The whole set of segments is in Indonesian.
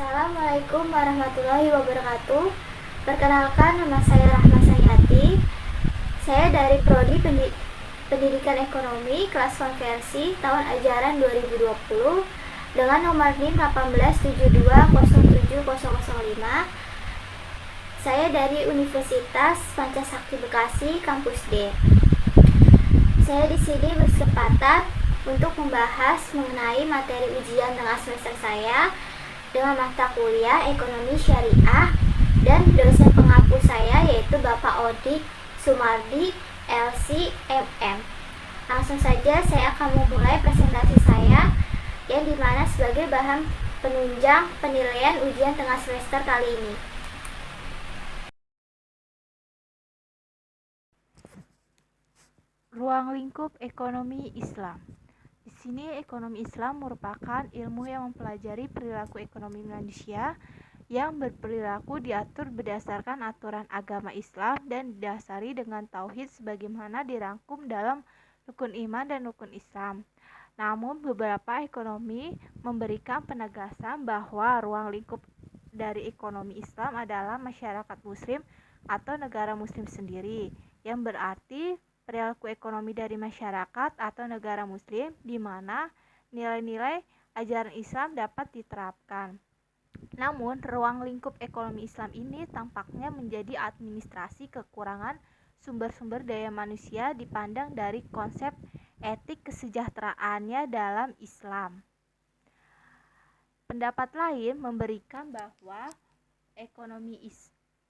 Assalamualaikum warahmatullahi wabarakatuh. Perkenalkan, nama saya Rahma Sayati. Saya dari Prodi Pendidikan Ekonomi kelas konversi tahun ajaran 2020 dengan nomor NIM 187207005. Saya dari Universitas Pancasakti Bekasi, Kampus D. Saya di sini berkesempatan untuk membahas mengenai materi ujian tengah semester saya dengan mata kuliah Ekonomi Syariah dan dosen pengampu saya yaitu Bapak Odik Sumardi LC.MM. Langsung saja saya akan memulai presentasi saya yang dimana sebagai bahan penunjang penilaian ujian tengah semester kali ini. Ruang lingkup ekonomi Islam. Di sini ekonomi Islam merupakan ilmu yang mempelajari perilaku ekonomi manusia yang berperilaku diatur berdasarkan aturan agama Islam dan didasari dengan tauhid sebagaimana dirangkum dalam rukun iman dan rukun Islam. Namun beberapa ekonomi memberikan penegasan bahwa ruang lingkup dari ekonomi Islam adalah masyarakat muslim atau negara muslim sendiri, yang berarti perilaku ekonomi dari masyarakat atau negara muslim di mana nilai-nilai ajaran Islam dapat diterapkan. Namun, ruang lingkup ekonomi Islam ini tampaknya menjadi administrasi kekurangan sumber-sumber daya manusia dipandang dari konsep etik kesejahteraannya dalam Islam. Pendapat lain memberikan bahwa ekonomi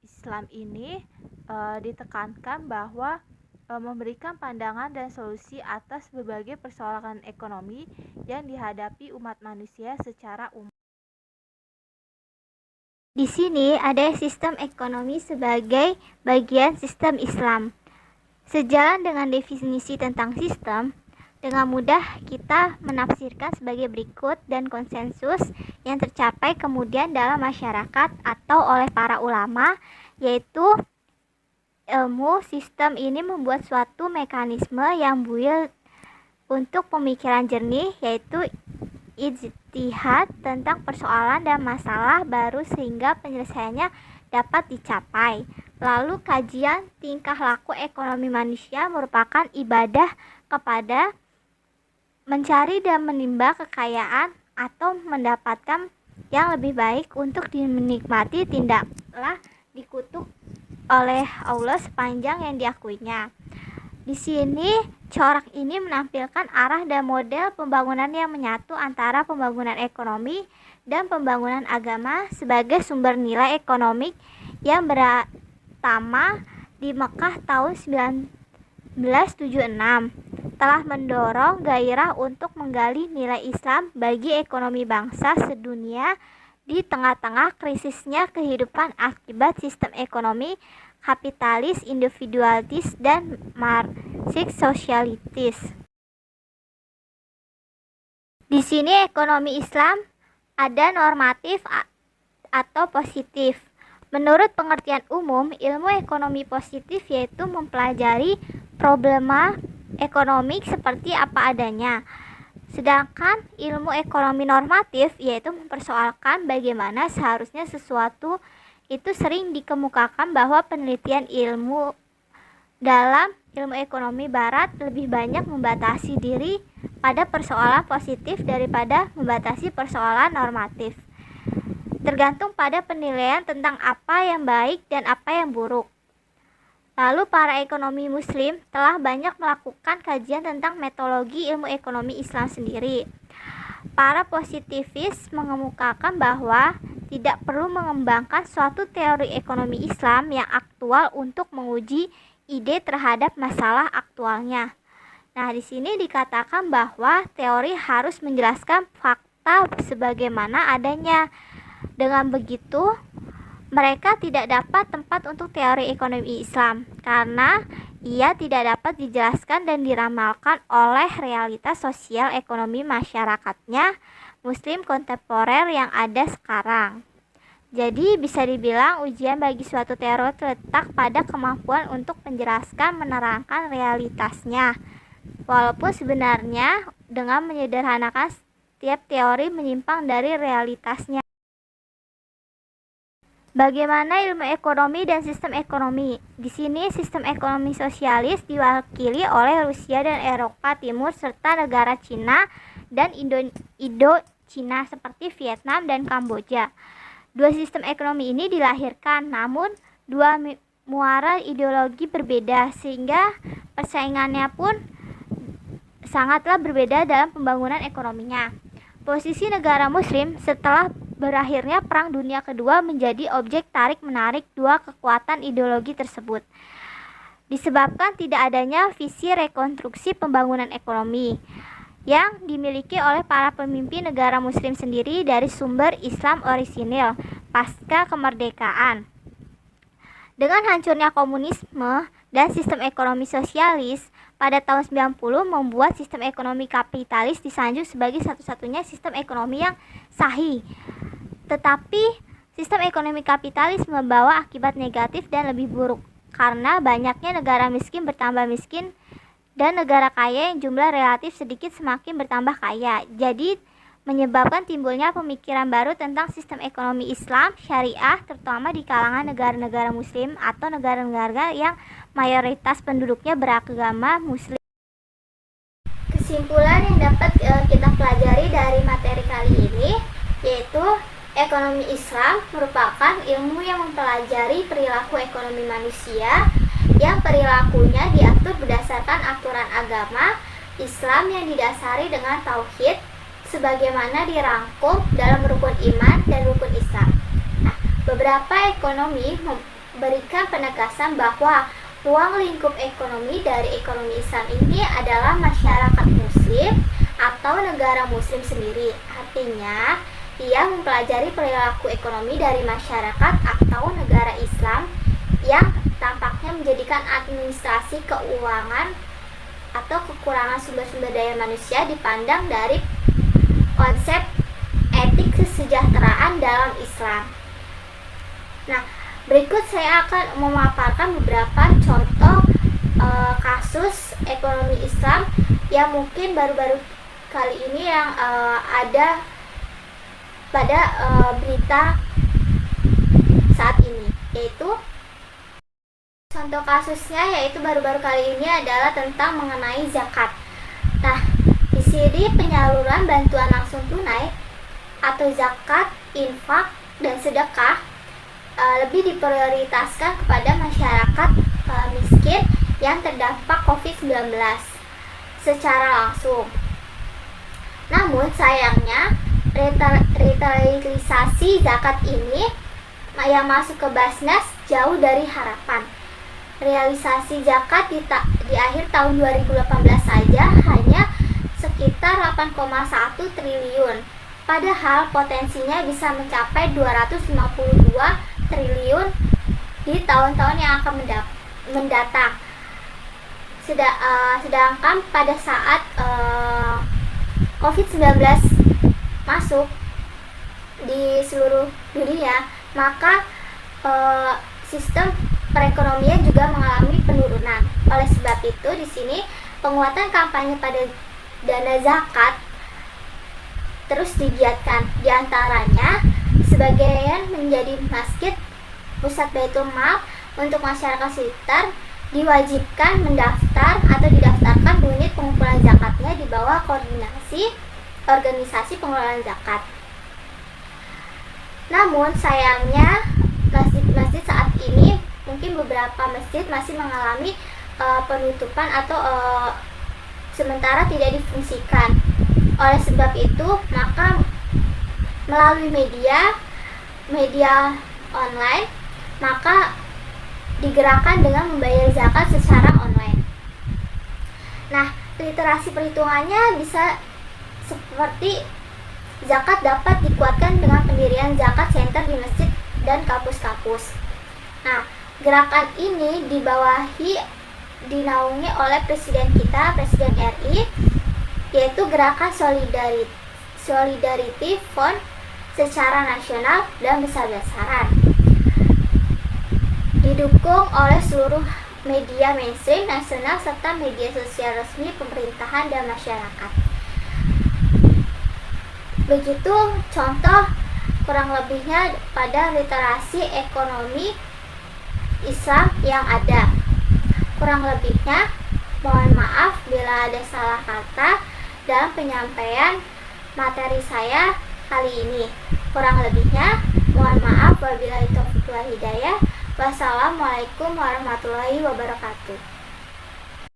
Islam ini ditekankan bahwa memberikan pandangan dan solusi atas berbagai persoalan ekonomi yang dihadapi umat manusia secara umum. Di sini ada sistem ekonomi sebagai bagian sistem Islam. Sejalan dengan definisi tentang sistem, dengan mudah kita menafsirkan sebagai berikut dan konsensus yang tercapai kemudian dalam masyarakat atau oleh para ulama, yaitu ilmu sistem ini membuat suatu mekanisme yang buil untuk pemikiran jernih, yaitu ijtihad tentang persoalan dan masalah baru sehingga penyelesaiannya dapat dicapai. Lalu kajian tingkah laku ekonomi manusia merupakan ibadah kepada mencari dan menimba kekayaan atau mendapatkan yang lebih baik untuk dinikmati, tidaklah dikutuk oleh Allah sepanjang yang diakuinya. Di sini corak ini menampilkan arah dan model pembangunan yang menyatu antara pembangunan ekonomi dan pembangunan agama sebagai sumber nilai ekonomi yang pertama di Mekah tahun 1976 telah mendorong gairah untuk menggali nilai Islam bagi ekonomi bangsa sedunia di tengah-tengah krisisnya kehidupan akibat sistem ekonomi kapitalis, individualis, dan marxis sosialitis. Di sini ekonomi Islam ada normatif atau positif. Menurut pengertian umum, ilmu ekonomi positif yaitu mempelajari problema ekonomi seperti apa adanya. Sedangkan ilmu ekonomi normatif yaitu mempersoalkan bagaimana seharusnya sesuatu itu sering dikemukakan bahwa penelitian ilmu dalam ilmu ekonomi barat lebih banyak membatasi diri pada persoalan positif daripada membatasi persoalan normatif. Tergantung pada penilaian tentang apa yang baik dan apa yang buruk. Lalu para ekonomi muslim telah banyak melakukan kajian tentang metodologi ilmu ekonomi Islam sendiri. Para positivis mengemukakan bahwa tidak perlu mengembangkan suatu teori ekonomi Islam yang aktual untuk menguji ide terhadap masalah aktualnya. Nah, di sini dikatakan bahwa teori harus menjelaskan fakta sebagaimana adanya. Dengan begitu, mereka tidak dapat tempat untuk teori ekonomi Islam karena ia tidak dapat dijelaskan dan diramalkan oleh realitas sosial ekonomi masyarakatnya Muslim kontemporer yang ada sekarang. Jadi bisa dibilang ujian bagi suatu teori terletak pada kemampuan untuk menjelaskan menerangkan realitasnya. Walaupun sebenarnya dengan menyederhanakan setiap teori menyimpang dari realitasnya. Bagaimana ilmu ekonomi dan sistem ekonomi? Di sini sistem ekonomi sosialis diwakili oleh Rusia dan Eropa Timur serta negara Cina dan Indo-Cina seperti Vietnam dan Kamboja. Dua sistem ekonomi ini dilahirkan, namun dua muara ideologi berbeda sehingga persaingannya pun sangatlah berbeda dalam pembangunan ekonominya. Posisi negara muslim setelah berakhirnya Perang Dunia Kedua menjadi objek tarik-menarik dua kekuatan ideologi tersebut. Disebabkan tidak adanya visi rekonstruksi pembangunan ekonomi yang dimiliki oleh para pemimpin negara muslim sendiri dari sumber Islam orisinil pasca kemerdekaan. Dengan hancurnya komunisme dan sistem ekonomi sosialis pada tahun 90 membuat sistem ekonomi kapitalis disanjung sebagai satu-satunya sistem ekonomi yang sahih. Tetapi sistem ekonomi kapitalis membawa akibat negatif dan lebih buruk karena banyaknya negara miskin bertambah miskin dan negara kaya yang jumlah relatif sedikit semakin bertambah kaya. Jadi menyebabkan timbulnya pemikiran baru tentang sistem ekonomi Islam syariah terutama di kalangan negara-negara muslim atau negara-negara yang mayoritas penduduknya beragama muslim. Kesimpulan yang dapat kita pelajari dari materi kali ini yaitu ekonomi Islam merupakan ilmu yang mempelajari perilaku ekonomi manusia yang perilakunya diatur berdasarkan aturan agama Islam yang didasari dengan tauhid sebagaimana dirangkum dalam rukun iman dan rukun Islam. Nah, beberapa ekonomi memberikan penegasan bahwa ruang lingkup ekonomi dari ekonomi Islam ini adalah masyarakat muslim atau negara muslim sendiri. Artinya, ia mempelajari perilaku ekonomi dari masyarakat atau negara Islam yang tampaknya menjadikan administrasi keuangan atau kekurangan sumber-sumber daya manusia dipandang dari konsep etik kesejahteraan dalam Islam. Nah, berikut saya akan memaparkan beberapa contoh kasus ekonomi Islam yang mungkin baru-baru kali ini yang ada pada berita saat ini, yaitu contoh kasusnya yaitu baru-baru kali ini adalah tentang mengenai zakat. Nah, di sini penyaluran bantuan langsung tunai atau zakat, infak, dan sedekah lebih diprioritaskan kepada masyarakat miskin yang terdampak COVID-19 secara langsung. Namun sayangnya revitalisasi zakat ini yang masuk ke Basnas jauh dari harapan. Realisasi zakat di akhir tahun 2018 saja hanya sekitar 8,1 triliun. Padahal potensinya bisa mencapai 252 triliun di tahun-tahun yang akan mendatang. Sedangkan pada saat COVID-19 masuk di seluruh dunia, maka sistem perekonomian juga mengalami penurunan. Oleh sebab itu, di sini penguatan kampanye pada dana zakat terus digiatkan. Di antaranya, sebagian menjadi masjid, pusat baitul mal untuk masyarakat sekitar diwajibkan mendaftar atau didaftarkan unit pengumpulan zakatnya di bawah koordinasi organisasi pengelolaan zakat. Namun sayangnya masjid-masjid saat ini mungkin beberapa masjid masih mengalami penutupan atau sementara tidak difungsikan. Oleh sebab itu, maka melalui media online, maka digerakkan dengan membayar zakat secara online. Nah, literasi perhitungannya bisa seperti zakat dapat dikuatkan dengan pendirian zakat center di masjid dan kampus-kampus. Nah, gerakan ini dinaungi oleh Presiden kita, Presiden RI, yaitu gerakan Solidarity Fund secara nasional dan besar-besaran. Didukung oleh seluruh media mainstream nasional serta media sosial resmi pemerintahan dan masyarakat. Begitu contoh kurang lebihnya pada literasi ekonomi Islam yang ada. Kurang lebihnya, mohon maaf bila ada salah kata dalam penyampaian materi saya kali ini. Kurang lebihnya, mohon maaf. Wabillahi taufiq wal hidayah. Wassalamualaikum warahmatullahi wabarakatuh.